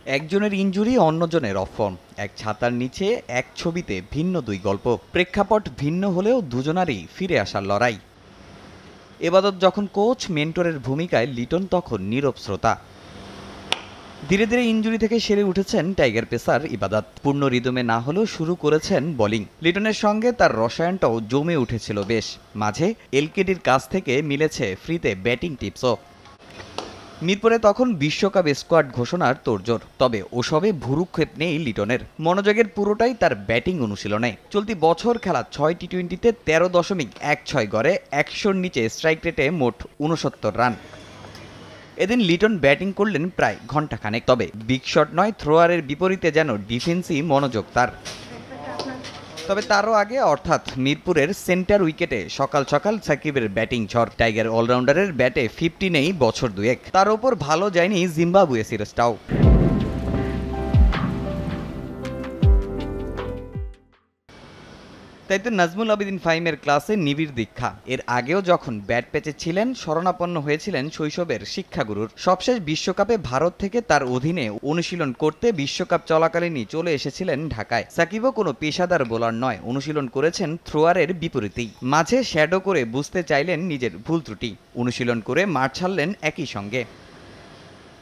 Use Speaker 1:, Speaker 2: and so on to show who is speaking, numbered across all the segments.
Speaker 1: একজনের ইনজুরি অন্যজনের অফর্ম, এক ছাতার নিচে এক ছবিতে ভিন্ন দুই গল্প। প্রেক্ষাপট ভিন্ন হলেও দুজনারই ফিরে আসার লড়াই। এবাদত যখন কোচ, মেন্টরের ভূমিকায় লিটন তখন নীরব শ্রোতা। ধীরে ধীরে ইনজুরি থেকে সেরে উঠেছেন টাইগার পেসার ইবাদত। পূর্ণ রিদমে না হলেও শুরু করেছেন বোলিং। লিটনের সঙ্গে তার রসায়নটাও জমে উঠেছিল বেশ। মাঝে এলকেডির কাছ থেকে মিলেছে ফ্রিতে ব্যাটিং টিপসও। মিরপুরে তখন বিশ্বকাপ স্কোয়াড ঘোষণার তোড়জোড়। তবে ওসবে ভুরুক্ষেপ নেই লিটনের। মনোযোগের পুরোটাই তার ব্যাটিং অনুশীলনে। চলতি বছর খেলা ৬ টি-২০তে ১৩.১৬ গড়ে ১০০-র নিচে স্ট্রাইক রেটে মোট ৬৯ রান। এদিন লিটন ব্যাটিং করলেন প্রায় ঘণ্টাখানেক। তবে বিগ শট নয়, থ্রোয়ারের বিপরীতে যেন ডিফেন্সই মনোযোগ তার। তবে তারও আগে অর্থাৎ মিরপুরের সেন্টার উইকেটে সকাল সকাল সাকিবের ব্যাটিং ঝড়। টাইগার অলরাউন্ডারের ব্যাটে 50 নেই বছর দুয়েক। তার ওপর ভালো যায়নি জিম্বাবুয়ে সিরিজটাও। তাই তো নাজমুল আবেদিন ফাহিমের ক্লাসে নিবিড় দীক্ষা। এর আগেও যখন ব্যাট প্যাচে ছিলেন, শরণাপন্ন হয়েছিলেন শৈশবের শিক্ষাগুরুর। সবশেষ বিশ্বকাপে ভারত থেকে তার অধীনে অনুশীলন করতে বিশ্বকাপ চলাকালীনই চলে এসেছিলেন ঢাকায়। সাকিবও কোনো পেশাদার বোলার নয়, অনুশীলন করেছেন থ্রোয়ারের বিপরীতেই। মাঝে শ্যাডো করে বুঝতে চাইলেন নিজের ভুল ত্রুটি, অনুশীলন করে মাঠ ছাড়লেন একই সঙ্গে।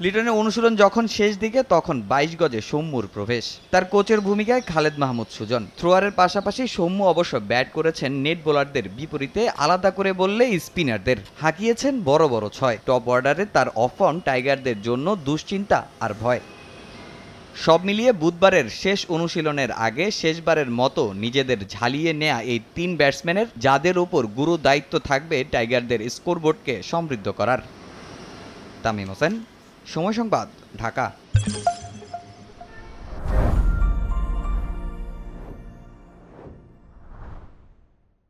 Speaker 1: লিটনের অনুশীলন যখন শেষ দিকে, তখন ২২ গজে সৌম্যর প্রবেশ। তার কোচের ভূমিকায় খালেদ মাহমুদ সুজন। থ্রোয়ারের পাশাপাশি সৌম্য অবশ্য ব্যাট করেছেন নেট বোলারদের বিপরীতে, আলাদা করে বললে স্পিনারদের। হাঁকিয়েছেন বড় বড় ছয়। টপ অর্ডারে তার অফর্ম টাইগারদের জন্য দুশ্চিন্তা আর ভয়। সব মিলিয়ে বুধবারের শেষ অনুশীলনের আগে শেষবারের মতো নিজেদের ঝালিয়ে নেয়া এই ৩ ব্যাটসম্যানের, যাদের ওপর গুরু দায়িত্ব থাকবে টাইগারদের স্কোরবোর্ডকে সমৃদ্ধ করার। তামিম হোসেন, সময় সংবাদ, ঢাকা।